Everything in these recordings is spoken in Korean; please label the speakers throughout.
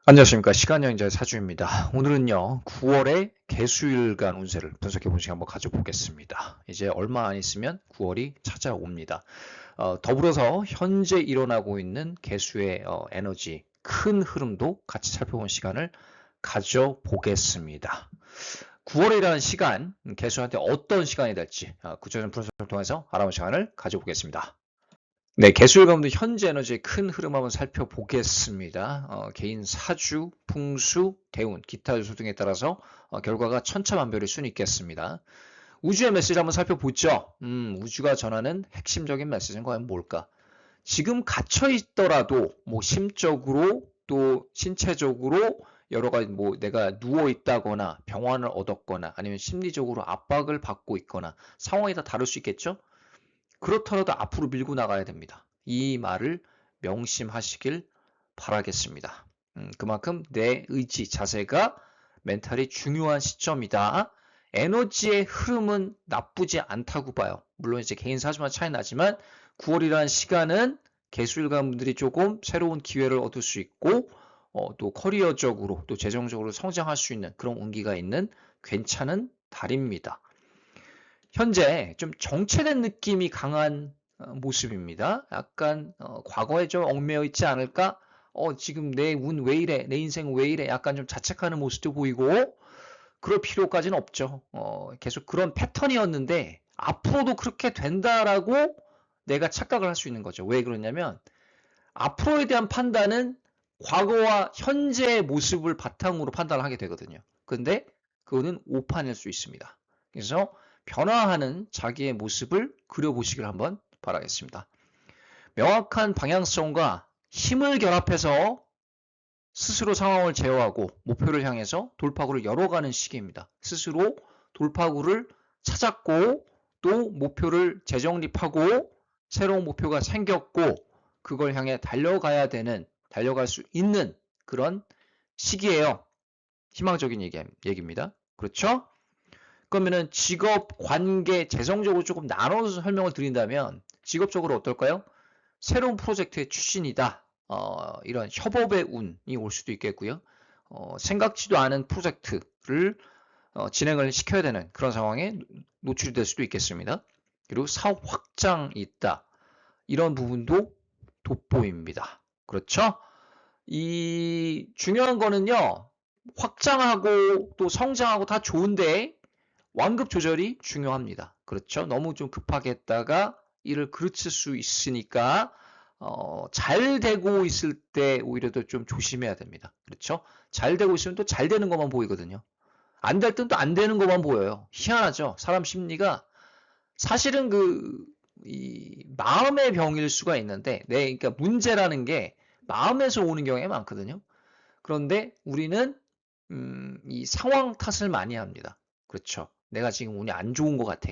Speaker 1: 안녕하십니까. 시간여행자의 사주입니다. 오늘은요, 9월의 개수일간 운세를 분석해 본 시간 한번 가져보겠습니다. 이제 얼마 안 있으면 9월이 찾아옵니다. 더불어서 현재 일어나고 있는 개수의 에너지, 큰 흐름도 같이 살펴본 시간을 가져보겠습니다. 9월이라는 시간, 개수한테 어떤 시간이 될지 구체적인 분석을 통해서 알아보는 시간을 가져보겠습니다. 네, 개수일 가운데 현재 에너지의 큰 흐름 한번 살펴보겠습니다. 개인 사주, 풍수, 대운, 기타 요소 등에 따라서 결과가 천차만별일 수는 있겠습니다. 우주의 메시지 한번 살펴보죠. 우주가 전하는 핵심적인 메시지는 과연 뭘까? 지금 갇혀 있더라도 뭐 심적으로 또 신체적으로 여러 가지 뭐 내가 누워 있다거나 병환을 얻었거나 아니면 심리적으로 압박을 받고 있거나 상황이 다 다를 수 있겠죠? 그렇더라도 앞으로 밀고 나가야 됩니다. 이 말을 명심하시길 바라겠습니다. 그만큼 내 의지, 자세가 멘탈이 중요한 시점이다. 에너지의 흐름은 나쁘지 않다고 봐요. 물론 이제 개인 사주만 차이 나지만 9월이라는 시간은 개수일관분들이 조금 새로운 기회를 얻을 수 있고 또 커리어적으로 또 재정적으로 성장할 수 있는 그런 운기가 있는 괜찮은 달입니다. 현재 좀 정체된 느낌이 강한 모습입니다. 약간 과거에 좀 얽매여 있지 않을까? 지금 내 운 왜 이래? 내 인생 왜 이래? 약간 좀 자책하는 모습도 보이고 그럴 필요까지는 없죠. 계속 그런 패턴이었는데 앞으로도 그렇게 된다라고 내가 착각을 할 수 있는 거죠. 왜 그러냐면 앞으로에 대한 판단은 과거와 현재의 모습을 바탕으로 판단을 하게 되거든요. 근데 그거는 오판일 수 있습니다. 그래서 변화하는 자기의 모습을 그려보시길 한번 바라겠습니다. 명확한 방향성과 힘을 결합해서 스스로 상황을 제어하고 목표를 향해서 돌파구를 열어가는 시기입니다. 스스로 돌파구를 찾았고 또 목표를 재정립하고 새로운 목표가 생겼고 그걸 향해 달려갈 수 있는 그런 시기예요. 희망적인 얘기입니다. 그렇죠? 그러면은 직업, 관계, 재성적으로 조금 나눠서 설명을 드린다면 직업적으로 어떨까요? 새로운 프로젝트의 출신이다. 이런 협업의 운이 올 수도 있겠고요. 생각지도 않은 프로젝트를 진행을 시켜야 되는 그런 상황에 노출이 될 수도 있겠습니다. 그리고 사업 확장이 있다. 이런 부분도 돋보입니다. 그렇죠? 이 중요한 거는요. 확장하고 또 성장하고 다 좋은데 완급 조절이 중요합니다. 그렇죠? 너무 좀 급하게 했다가 이를 그르칠 수 있으니까 잘 되고 있을 때 오히려 더 좀 조심해야 됩니다. 그렇죠? 잘 되고 있으면 또 잘 되는 것만 보이거든요. 안 될 땐 또 안 되는 것만 보여요. 희한하죠? 사람 심리가 사실은 이 마음의 병일 수가 있는데, 그러니까 문제라는 게 마음에서 오는 경우가 많거든요. 그런데 우리는 이 상황 탓을 많이 합니다. 그렇죠? 내가 지금 운이 안 좋은 것 같아.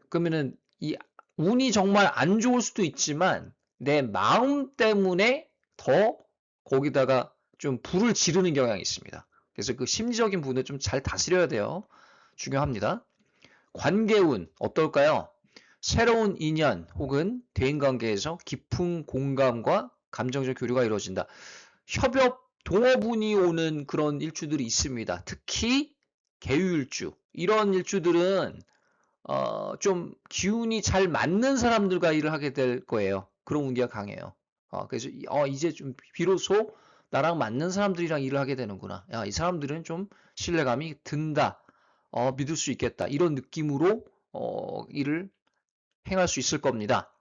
Speaker 1: 그러면은 이 운이 정말 안 좋을 수도 있지만 내 마음 때문에 더 거기다가 좀 불을 지르는 경향이 있습니다. 그래서 그 심리적인 부분을 좀 잘 다스려야 돼요. 중요합니다. 관계운 어떨까요? 새로운 인연 혹은 대인관계에서 깊은 공감과 감정적 교류가 이루어진다. 협업, 동업운이 오는 그런 일주들이 있습니다. 특히 개유일주. 이런 일주들은 좀 기운이 잘 맞는 사람들과 일을 하게 될 거예요. 그런 운기가 강해요. 그래서 이제 좀 비로소 나랑 맞는 사람들이랑 일을 하게 되는구나. 야, 이 사람들은 좀 신뢰감이 든다. 믿을 수 있겠다. 이런 느낌으로 일을 행할 수 있을 겁니다.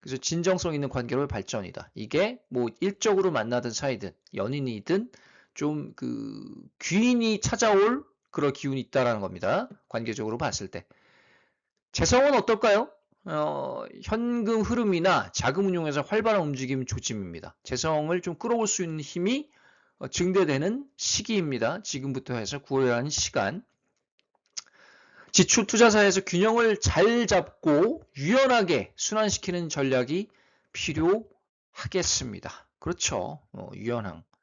Speaker 1: 그래서 진정성 있는 관계로의 발전이다. 이게 뭐 일적으로 만나든 사이든 연인이든 좀 귀인이 찾아올 그런 기운이 있다라는 겁니다. 관계적으로 봤을 때. 재성은 어떨까요? 현금 흐름이나 자금 운용에서 활발한 움직임 조짐입니다. 재성을 좀 끌어올 수 있는 힘이 증대되는 시기입니다. 지금부터 해서 9월이라는 시간. 지출 투자사에서 균형을 잘 잡고 유연하게 순환시키는 전략이 필요하겠습니다. 그렇죠.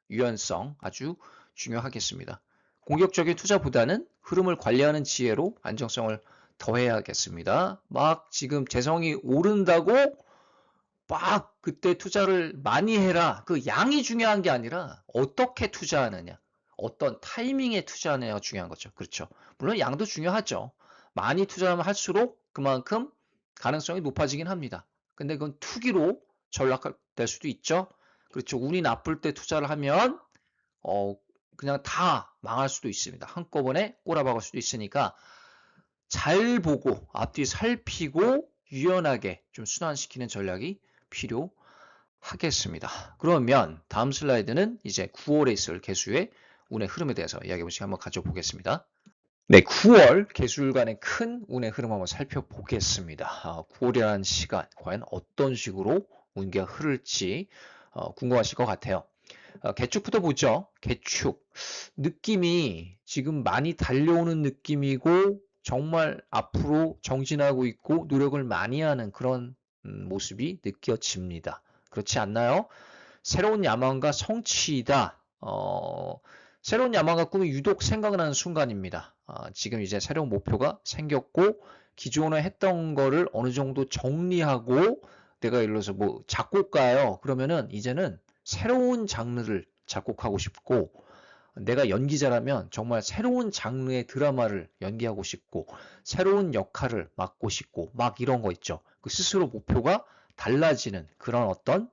Speaker 1: 유연성 아주 중요하겠습니다. 공격적인 투자보다는 흐름을 관리하는 지혜로 안정성을 더해야겠습니다. 막 지금 재성이 오른다고 막 그때 투자를 많이 해라. 그 양이 중요한 게 아니라 어떻게 투자하느냐, 어떤 타이밍에 투자하느냐가 중요한 거죠. 그렇죠. 물론 양도 중요하죠. 많이 투자하면 할수록 그만큼 가능성이 높아지긴 합니다. 근데 그건 투기로 전락될 수도 있죠. 그렇죠. 운이 나쁠 때 투자를 하면 그냥 다 망할 수도 있습니다. 한꺼번에 꼬라박을 수도 있으니까 잘 보고 앞뒤 살피고 유연하게 좀 순환시키는 전략이 필요하겠습니다. 그러면 다음 슬라이드는 이제 9월에 있을 개수의 운의 흐름에 대해서 이야기해 보시고 한번 가져보겠습니다. 네, 9월 개수일간의 큰 운의 흐름 한번 살펴보겠습니다. 9월이라는 시간 과연 어떤 식으로 운기가 흐를지 궁금하실 것 같아요. 개축부터 보죠. 개축. 느낌이 지금 많이 달려오는 느낌이고 정말 앞으로 정진하고 있고 노력을 많이 하는 그런 모습이 느껴집니다. 그렇지 않나요? 새로운 야망과 성취이다. 새로운 야망과 꿈이 유독 생각나는 순간입니다. 지금 이제 새로운 목표가 생겼고 기존에 했던 거를 어느 정도 정리하고 내가 예를 들어서 뭐 작곡가예요. 그러면은 이제는 새로운 장르를 작곡하고 싶고 내가 연기자라면 정말 새로운 장르의 드라마를 연기하고 싶고 새로운 역할을 맡고 싶고 막 이런 거 있죠. 그 스스로 목표가 달라지는 그런 어떤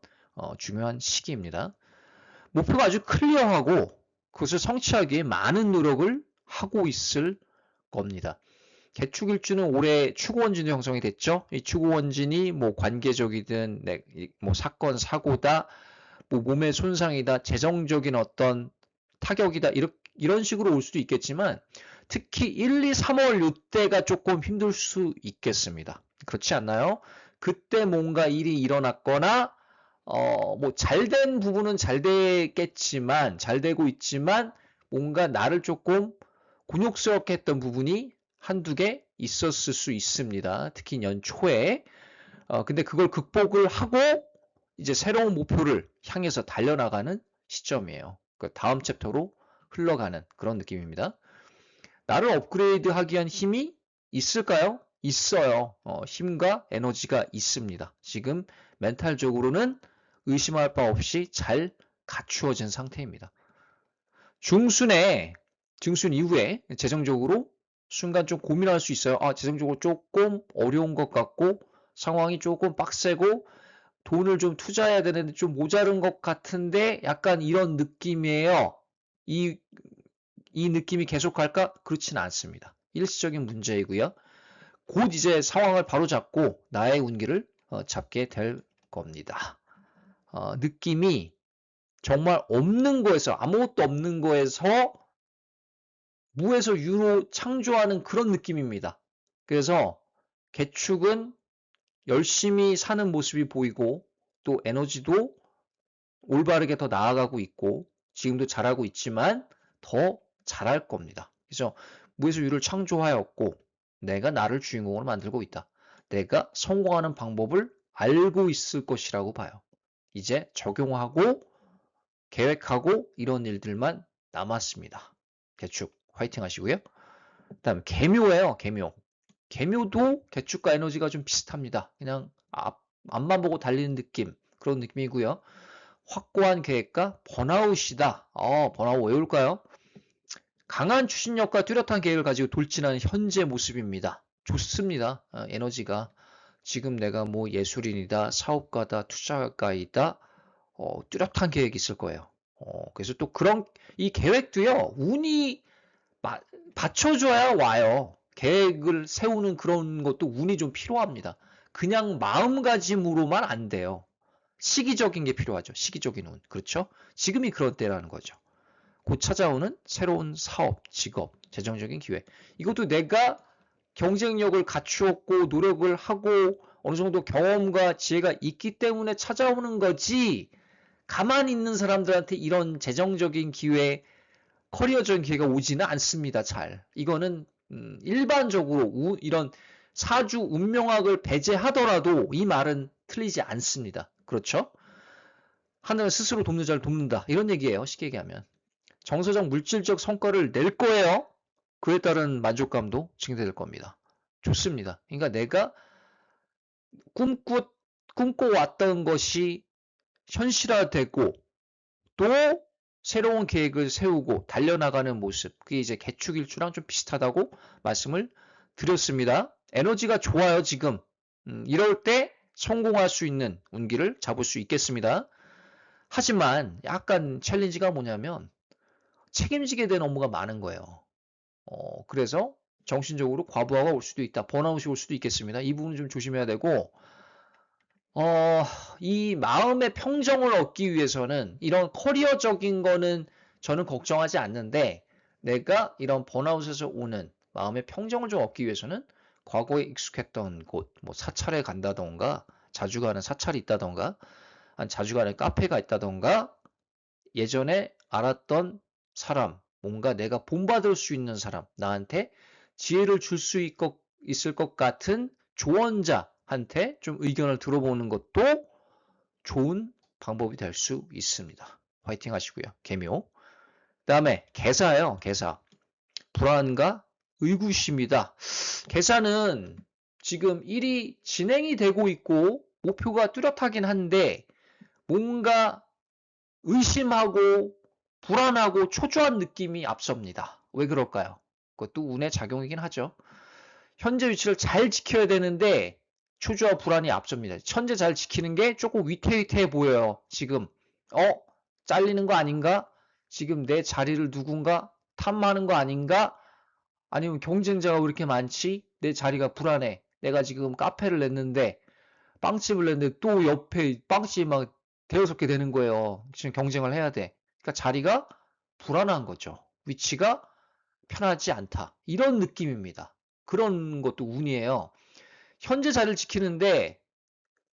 Speaker 1: 중요한 시기입니다. 목표가 아주 클리어하고 그것을 성취하기 위해 많은 노력을 하고 있을 겁니다. 개축일주는 올해 추구원진도 형성이 됐죠. 이 추구원진이 뭐 관계적이든 뭐 사건 사고다, 뭐 몸의 손상이다, 재정적인 어떤 타격이다 이런 식으로 올 수도 있겠지만 특히 1, 2, 3월 이때가 조금 힘들 수 있겠습니다. 그렇지 않나요? 그때 뭔가 일이 일어났거나 뭐 잘된 부분은 잘 되겠지만 잘 되고 있지만 뭔가 나를 조금 곤욕스럽게 했던 부분이 한두 개 있었을 수 있습니다. 특히 연초에. 근데 그걸 극복을 하고 이제 새로운 목표를 향해서 달려나가는 시점이에요. 그 다음 챕터로 흘러가는 그런 느낌입니다. 나를 업그레이드하기 위한 힘이 있을까요? 있어요. 힘과 에너지가 있습니다. 지금 멘탈적으로는 의심할 바 없이 잘 갖추어진 상태입니다. 중순 이후에 재정적으로 순간 좀 고민할 수 있어요. 재정적으로 조금 어려운 것 같고 상황이 조금 빡세고 돈을 좀 투자해야 되는데 좀 모자른 것 같은데 약간 이런 느낌이에요. 이 느낌이 계속 갈까? 그렇지는 않습니다. 일시적인 문제이고요. 곧 이제 상황을 바로잡고 나의 운기를 잡게 될 겁니다. 느낌이 정말 없는 거에서 아무것도 없는 거에서 무에서 유로 창조하는 그런 느낌입니다. 그래서 개축은 열심히 사는 모습이 보이고 또 에너지도 올바르게 더 나아가고 있고 지금도 잘하고 있지만 더 잘할 겁니다. 그래서 무에서 유를 창조하였고 내가 나를 주인공으로 만들고 있다. 내가 성공하는 방법을 알고 있을 것이라고 봐요. 이제 적용하고 계획하고 이런 일들만 남았습니다. 개축 화이팅 하시고요. 그다음 개묘예요. 개묘도 개축과 에너지가 좀 비슷합니다. 그냥 앞만 보고 달리는 느낌 그런 느낌이고요. 확고한 계획과 번아웃이다. 번아웃 왜 올까요? 강한 추진력과 뚜렷한 계획을 가지고 돌진하는 현재 모습입니다. 좋습니다. 에너지가. 지금 내가 뭐 예술인이다, 사업가다, 투자가이다, 뚜렷한 계획이 있을 거예요. 그래서 또 이 계획도요, 운이 받쳐줘야 와요. 계획을 세우는 그런 것도 운이 좀 필요합니다. 그냥 마음가짐으로만 안 돼요. 시기적인 게 필요하죠. 시기적인 운. 그렇죠? 지금이 그런 때라는 거죠. 곧 찾아오는 새로운 사업, 직업, 재정적인 기회. 이것도 내가 경쟁력을 갖추었고 노력을 하고 어느 정도 경험과 지혜가 있기 때문에 찾아오는 거지. 가만히 있는 사람들한테 이런 재정적인 기회, 커리어적인 기회가 오지는 않습니다. 잘. 이거는 일반적으로 이런 사주 운명학을 배제하더라도 이 말은 틀리지 않습니다. 그렇죠? 하늘은 스스로 돕는 자를 돕는다. 이런 얘기예요. 쉽게 얘기하면. 정서적 물질적 성과를 낼 거예요. 그에 따른 만족감도 증대될 겁니다. 좋습니다. 그러니까 내가 꿈꿔왔던 것이 현실화되고 또 새로운 계획을 세우고 달려나가는 모습, 그게 이제 개축일주랑 좀 비슷하다고 말씀을 드렸습니다. 에너지가 좋아요, 지금. 이럴 때 성공할 수 있는 운기를 잡을 수 있겠습니다. 하지만 약간 챌린지가 뭐냐면 책임지게 된 업무가 많은 거예요. 그래서 정신적으로 과부하가 올 수도 있다. 번아웃이 올 수도 있겠습니다. 이 부분 좀 조심해야 되고, 이 마음의 평정을 얻기 위해서는 이런 커리어적인 거는 저는 걱정하지 않는데, 내가 이런 번아웃에서 오는 마음의 평정을 좀 얻기 위해서는 과거에 익숙했던 곳, 뭐 사찰에 간다던가, 자주 가는 사찰이 있다던가, 자주 가는 카페가 있다던가, 예전에 알았던 사람, 뭔가 내가 본받을 수 있는 사람, 나한테 지혜를 줄 수 있을 것 같은 조언자한테 좀 의견을 들어보는 것도 좋은 방법이 될 수 있습니다. 화이팅 하시고요. 개묘. 다음에 개사예요. 개사. 불안과 의구심이다. 개사는 지금 일이 진행이 되고 있고 목표가 뚜렷하긴 한데 뭔가 의심하고 불안하고 초조한 느낌이 앞섭니다. 왜 그럴까요? 그것도 운의 작용이긴 하죠. 현재 위치를 잘 지켜야 되는데 초조와 불안이 앞섭니다. 현재 잘 지키는 게 조금 위태위태해 보여요. 지금 잘리는 거 아닌가? 지금 내 자리를 누군가 탐하는 거 아닌가? 아니면 경쟁자가 왜 이렇게 많지? 내 자리가 불안해. 내가 지금 카페를 냈는데 빵집을 냈는데 또 옆에 빵집이 막 대여섯 개 되는 거예요. 지금 경쟁을 해야 돼. 그러니까 자리가 불안한 거죠. 위치가 편하지 않다. 이런 느낌입니다. 그런 것도 운이에요. 현재 자리를 지키는데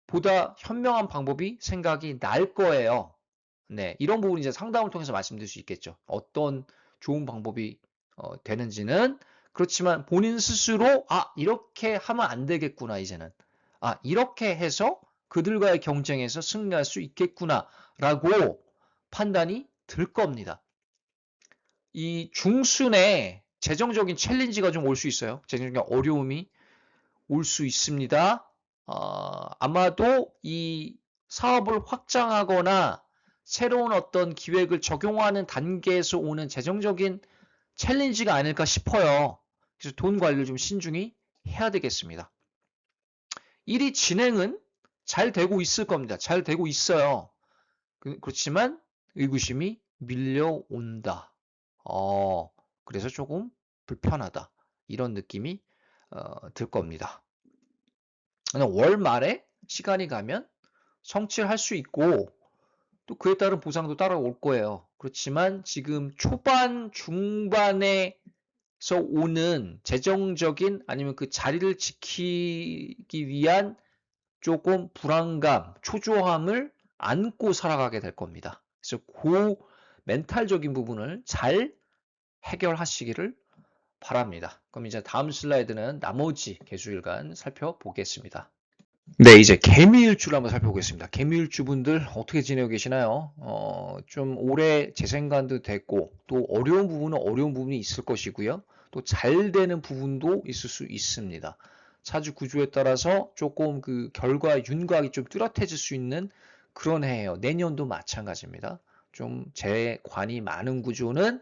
Speaker 1: 보다 현명한 방법이 생각이 날 거예요. 네, 이런 부분 이제 상담을 통해서 말씀드릴 수 있겠죠. 어떤 좋은 방법이 되는지는 그렇지만 본인 스스로 이렇게 하면 안 되겠구나 이제는. 이렇게 해서 그들과의 경쟁에서 승리할 수 있겠구나라고 판단이 들 겁니다. 이 중순에 재정적인 챌린지가 좀 올 수 있어요. 재정적인 어려움이 올 수 있습니다. 아마도 이 사업을 확장하거나 새로운 어떤 기획을 적용하는 단계에서 오는 재정적인 챌린지가 아닐까 싶어요. 그래서 돈 관리를 좀 신중히 해야 되겠습니다. 일이 진행은 잘 되고 있을 겁니다. 잘 되고 있어요. 그렇지만 의구심이 밀려온다. 그래서 조금 불편하다. 이런 느낌이 들 겁니다. 월 말에 시간이 가면 성취를 할 수 있고 또 그에 따른 보상도 따라올 거예요. 그렇지만 지금 초반, 중반에서 오는 재정적인 아니면 그 자리를 지키기 위한 조금 불안감, 초조함을 안고 살아가게 될 겁니다. 그래서 그 멘탈적인 부분을 잘 해결하시기를 바랍니다. 그럼 이제 다음 슬라이드는 나머지 개수일간 살펴보겠습니다. 네, 이제 개미일주를 한번 살펴보겠습니다. 개미일주분들 어떻게 지내고 계시나요? 좀 올해 재생관도 됐고 또 어려운 부분은 어려운 부분이 있을 것이고요. 또 잘 되는 부분도 있을 수 있습니다. 사주 구조에 따라서 조금 그 결과 윤곽이 좀 뚜렷해질 수 있는 그런 해예요. 내년도 마찬가지입니다. 좀 재관이 많은 구조는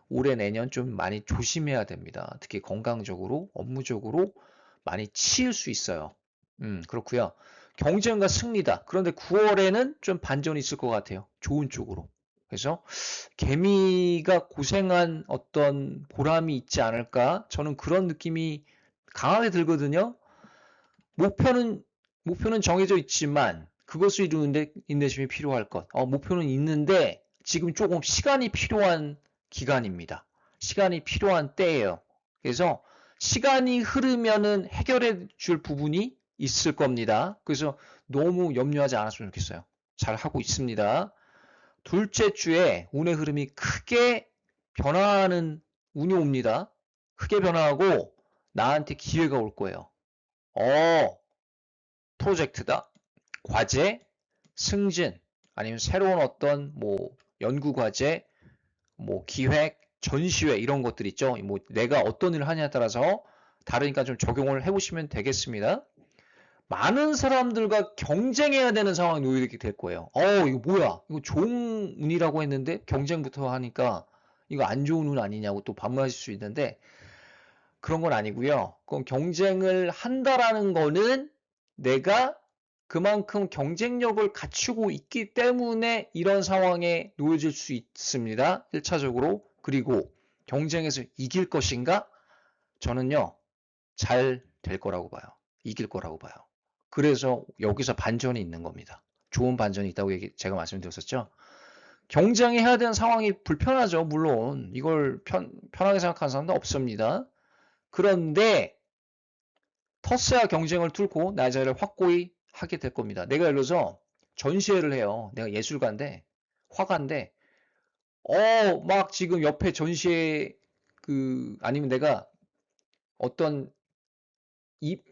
Speaker 1: 올해 내년 좀 많이 조심해야 됩니다. 특히 건강적으로, 업무적으로 많이 치일 수 있어요. 그렇고요. 경쟁과 승리다. 그런데 9월에는 좀 반전이 있을 것 같아요. 좋은 쪽으로. 그래서 개미가 고생한 어떤 보람이 있지 않을까? 저는 그런 느낌이 강하게 들거든요. 목표는 정해져 있지만 그것을 이루는데 인내심이 필요할 것. 목표는 있는데 지금 조금 시간이 필요한 기간입니다. 시간이 필요한 때예요. 그래서 시간이 흐르면은 해결해 줄 부분이 있을 겁니다. 그래서 너무 염려하지 않았으면 좋겠어요. 잘 하고 있습니다. 둘째 주에 운의 흐름이 크게 변화하는 운이 옵니다. 크게 변화하고 나한테 기회가 올 거예요. 프로젝트다. 과제, 승진, 아니면 새로운 어떤 뭐 연구 과제, 뭐 기획, 전시회 이런 것들 있죠. 내가 어떤 일을 하냐에 따라서 다르니까 좀 적용을 해보시면 되겠습니다. 많은 사람들과 경쟁해야 되는 상황에 놓이게 될 거예요. 이거 뭐야? 이거 좋은 운이라고 했는데 경쟁부터 하니까 이거 안 좋은 운 아니냐고 또 반문하실 수 있는데 그런 건 아니고요. 그럼 경쟁을 한다라는 거는 내가 그만큼 경쟁력을 갖추고 있기 때문에 이런 상황에 놓여질 수 있습니다. 1차적으로. 그리고 경쟁에서 이길 것인가? 저는요, 잘 될 거라고 봐요. 이길 거라고 봐요. 그래서 여기서 반전이 있는 겁니다. 좋은 반전이 있다고 제가 말씀드렸었죠. 경쟁해야 되는 상황이 불편하죠. 물론 이걸 편하게 생각하는 사람도 없습니다. 그런데 터스야 경쟁을 뚫고 나의 자리를 확고히 하게 될 겁니다. 내가 예를 들어서 전시회를 해요. 내가 예술가인데 화가인데 막 지금 옆에 전시회 아니면 내가 어떤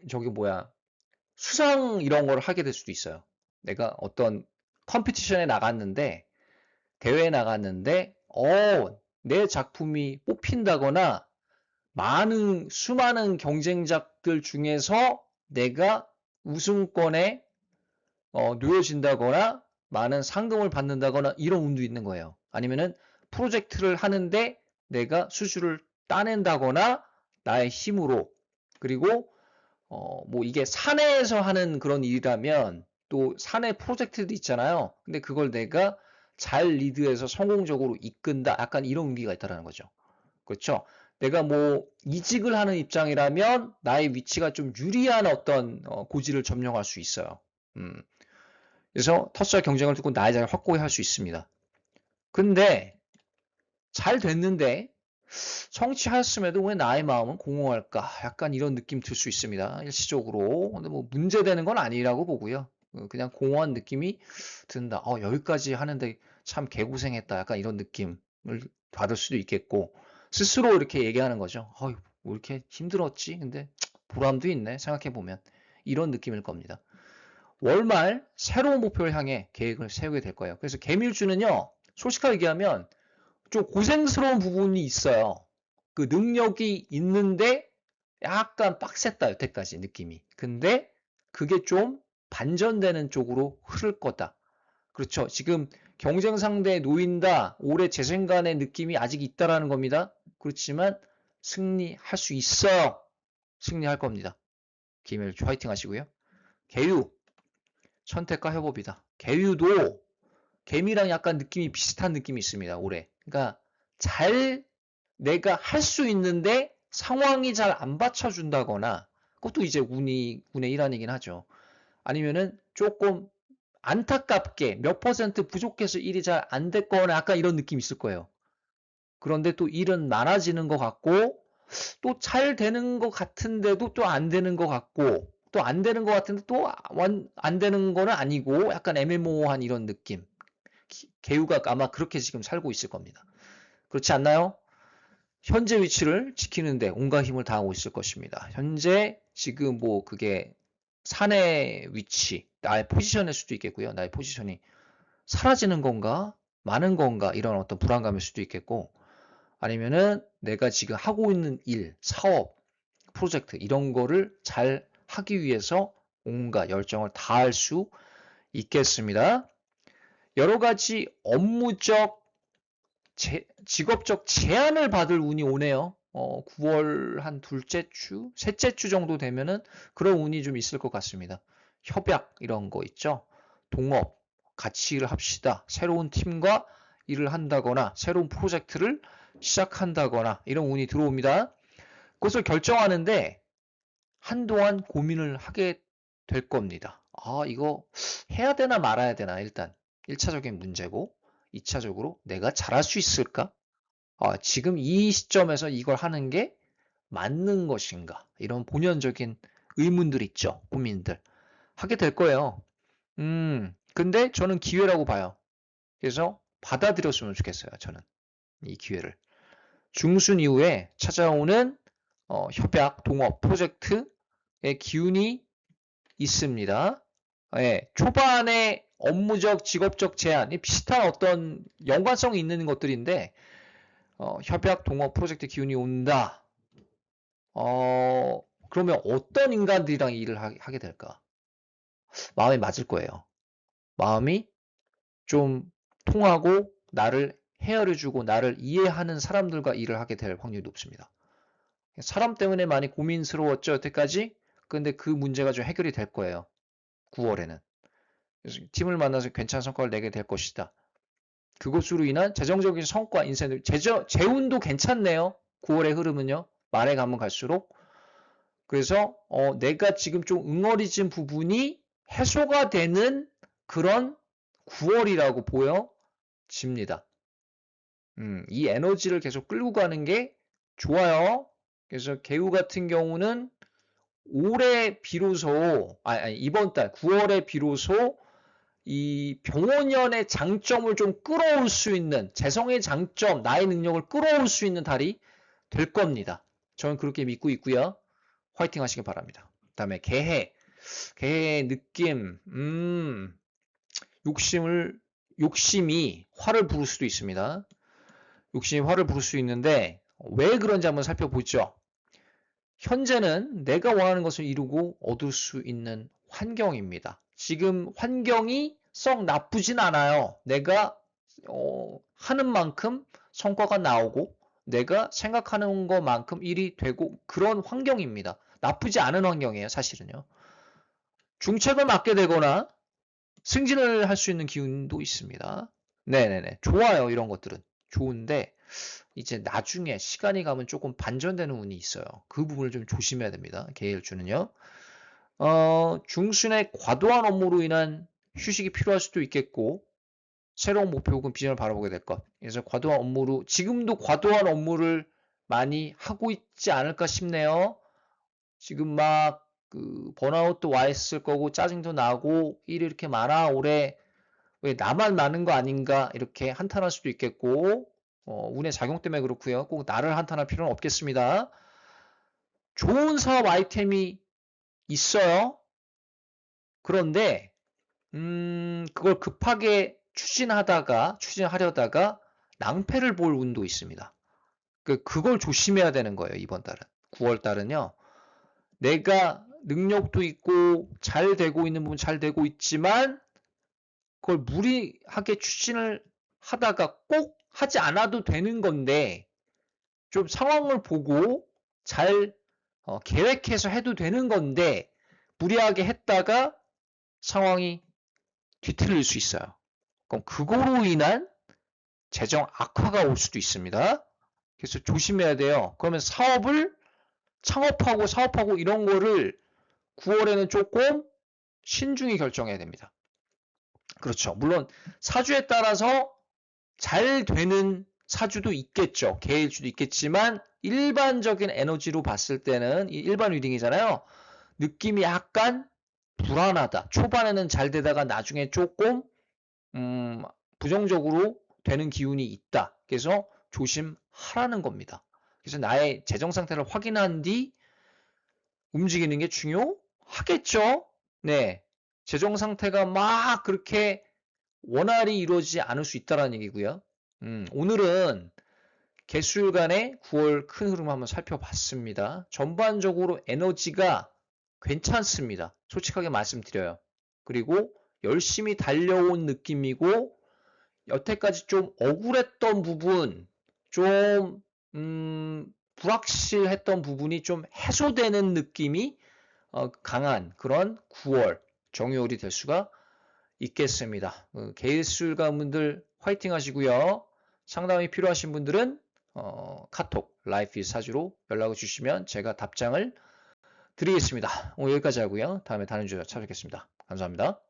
Speaker 1: 저기 뭐야 수상 이런 걸 하게 될 수도 있어요. 내가 어떤 컴피티션에 나갔는데 대회에 나갔는데 내 작품이 뽑힌다거나 수많은 경쟁작들 중에서 내가 우승권에 놓여진다거나 많은 상금을 받는다거나 이런 운도 있는 거예요. 아니면은 프로젝트를 하는데 내가 수주를 따낸다거나 나의 힘으로 그리고 뭐 이게 사내에서 하는 그런 일이라면 또 사내 프로젝트도 있잖아요. 근데 그걸 내가 잘 리드해서 성공적으로 이끈다. 약간 이런 의미가 있다는 거죠. 그렇죠? 내가 뭐 이직을 하는 입장이라면 나의 위치가 좀 유리한 어떤 고지를 점령할 수 있어요. 그래서 터스와 경쟁을 두고 나의 자리를 확고히 할 수 있습니다. 근데 잘 됐는데 성취하였음에도 왜 나의 마음은 공허할까? 약간 이런 느낌 들 수 있습니다. 일시적으로. 근데 뭐 문제되는 건 아니라고 보고요. 그냥 공허한 느낌이 든다. 여기까지 하는데 참 개고생했다. 약간 이런 느낌을 받을 수도 있겠고 스스로 이렇게 얘기하는 거죠. 왜 이렇게 힘들었지? 근데 보람도 있네. 생각해보면. 이런 느낌일 겁니다. 월말 새로운 목표를 향해 계획을 세우게 될 거예요. 그래서 개밀주는요. 솔직하게 얘기하면 좀 고생스러운 부분이 있어요. 그 능력이 있는데 약간 빡셌다, 여태까지 느낌이. 근데 그게 좀 반전되는 쪽으로 흐를 거다. 그렇죠. 지금 경쟁 상대에 놓인다, 올해 재생간의 느낌이 아직 있다라는 겁니다. 그렇지만 승리할 수 있어요. 승리할 겁니다. 김일주 화이팅 하시고요. 개유, 선택과 협업이다. 개유도 개미랑 약간 느낌이 비슷한 느낌이 있습니다. 올해. 그러니까 내가 할 수 있는데 상황이 잘 안 받쳐준다거나 그것도 이제 운의 일환이긴 하죠. 아니면은 조금 안타깝게 몇 퍼센트 부족해서 일이 잘 안 됐거나 약간 이런 느낌이 있을 거예요. 그런데 또 일은 많아지는 것 같고 또 잘 되는 것 같은데도 또 안 되는 것 같고 또 안 되는 것 같은데 또 안 되는 거는 아니고 약간 애매모호한 이런 느낌. 개유가 아마 그렇게 지금 살고 있을 겁니다. 그렇지 않나요? 현재 위치를 지키는데 온갖 힘을 다하고 있을 것입니다. 현재 지금 뭐 그게 사내 위치, 나의 포지션일 수도 있겠고요. 나의 포지션이 사라지는 건가? 많은 건가? 이런 어떤 불안감일 수도 있겠고 아니면은 내가 지금 하고 있는 일, 사업, 프로젝트 이런 거를 잘 하기 위해서 온갖 열정을 다할 수 있겠습니다. 여러 가지 업무적, 직업적 제안을 받을 운이 오네요. 9월 한 둘째 주, 셋째 주 정도 되면은 그런 운이 좀 있을 것 같습니다. 협약 이런 거 있죠. 동업, 같이 일을 합시다. 새로운 팀과 일을 한다거나 새로운 프로젝트를 시작한다거나 이런 운이 들어옵니다. 그것을 결정하는데 한동안 고민을 하게 될 겁니다. 이거 해야 되나 말아야 되나 일단 1차적인 문제고 2차적으로 내가 잘할 수 있을까? 지금 이 시점에서 이걸 하는 게 맞는 것인가? 이런 본연적인 의문들 있죠. 고민들. 하게 될 거예요. 근데 저는 기회라고 봐요. 그래서 받아들였으면 좋겠어요. 저는 이 기회를. 중순 이후에 찾아오는 협약, 동업, 프로젝트의 기운이 있습니다. 예, 초반에 업무적, 직업적 제한, 비슷한 어떤 연관성이 있는 것들인데 협약, 동업, 프로젝트 기운이 온다. 그러면 어떤 인간들이랑 일을 하게 될까? 마음이 맞을 거예요. 마음이 좀 통하고 나를 헤아려주고 나를 이해하는 사람들과 일을 하게 될 확률이 높습니다. 사람 때문에 많이 고민스러웠죠, 여태까지? 근데 그 문제가 좀 해결이 될 거예요. 9월에는. 그래서 팀을 만나서 괜찮은 성과를 내게 될 것이다. 그것으로 인한 재정적인 성과, 인센티브, 재운도 괜찮네요. 9월의 흐름은요. 말에 가면 갈수록. 그래서 내가 지금 좀 응어리진 부분이 해소가 되는 그런 9월이라고 보여집니다. 이 에너지를 계속 끌고 가는 게 좋아요. 그래서 개우 같은 경우는 올해 비로소, 이번 달 9월에 비로소 이 병원연의 장점을 좀 끌어올 수 있는, 재성의 장점, 나의 능력을 끌어올 수 있는 달이 될 겁니다. 저는 그렇게 믿고 있고요. 화이팅 하시길 바랍니다. 그 다음에 개해의 느낌, 욕심이 화를 부를 수도 있습니다. 욕심이 화를 부를 수 있는데 왜 그런지 한번 살펴보죠. 현재는 내가 원하는 것을 이루고 얻을 수 있는 환경입니다. 지금 환경이 썩 나쁘진 않아요. 내가 하는 만큼 성과가 나오고 내가 생각하는 것만큼 일이 되고 그런 환경입니다. 나쁘지 않은 환경이에요, 사실은요. 중책을 맡게 되거나 승진을 할 수 있는 기운도 있습니다. 네네네. 좋아요, 이런 것들은. 좋은데 이제 나중에 시간이 가면 조금 반전되는 운이 있어요. 그 부분을 좀 조심해야 됩니다. 개일주는요. 중순에 과도한 업무로 인한 휴식이 필요할 수도 있겠고 새로운 목표 혹은 비전을 바라보게 될 것. 그래서 과도한 업무로 지금도 과도한 업무를 많이 하고 있지 않을까 싶네요. 지금 막 그 번아웃도 와 있을 거고 짜증도 나고 일이 이렇게 많아 올해 왜 나만 많은 거 아닌가 이렇게 한탄할 수도 있겠고 운의 작용 때문에 그렇고요. 꼭 나를 한탄할 필요는 없겠습니다. 좋은 사업 아이템이 있어요. 그런데 그걸 급하게 추진하려다가 낭패를 볼 운도 있습니다. 그걸 조심해야 되는 거예요. 이번 달은. 9월 달은요. 내가 능력도 있고 잘 되고 있는 부분 잘 되고 있지만 그걸 무리하게 추진을 하다가 꼭 하지 않아도 되는 건데 좀 상황을 보고 잘 계획해서 해도 되는 건데 무리하게 했다가 상황이 뒤틀릴 수 있어요. 그럼 그거로 인한 재정 악화가 올 수도 있습니다. 그래서 조심해야 돼요. 그러면 사업하고 이런 거를 9월에는 조금 신중히 결정해야 됩니다. 그렇죠. 물론 사주에 따라서 잘 되는 사주도 있겠죠. 개일주도 있겠지만 일반적인 에너지로 봤을 때는 이 일반 리딩이잖아요. 느낌이 약간 불안하다. 초반에는 잘 되다가 나중에 조금 부정적으로 되는 기운이 있다. 그래서 조심하라는 겁니다. 그래서 나의 재정 상태를 확인한 뒤 움직이는 게 중요하겠죠. 네. 재정 상태가 막 그렇게 원활히 이루어지지 않을 수 있다는 얘기고요. 오늘은 개수일간의 9월 큰 흐름 한번 살펴봤습니다. 전반적으로 에너지가 괜찮습니다. 솔직하게 말씀드려요. 그리고 열심히 달려온 느낌이고 여태까지 좀 억울했던 부분, 좀 불확실했던 부분이 좀 해소되는 느낌이 강한 그런 9월 정유월이 될 수가 있겠습니다. 개일술가 분들 화이팅 하시고요. 상담이 필요하신 분들은 카톡 라이프 사주로 연락을 주시면 제가 답장을 드리겠습니다. 오늘 여기까지 하고요. 다음에 다른 주제로 찾아뵙겠습니다. 감사합니다.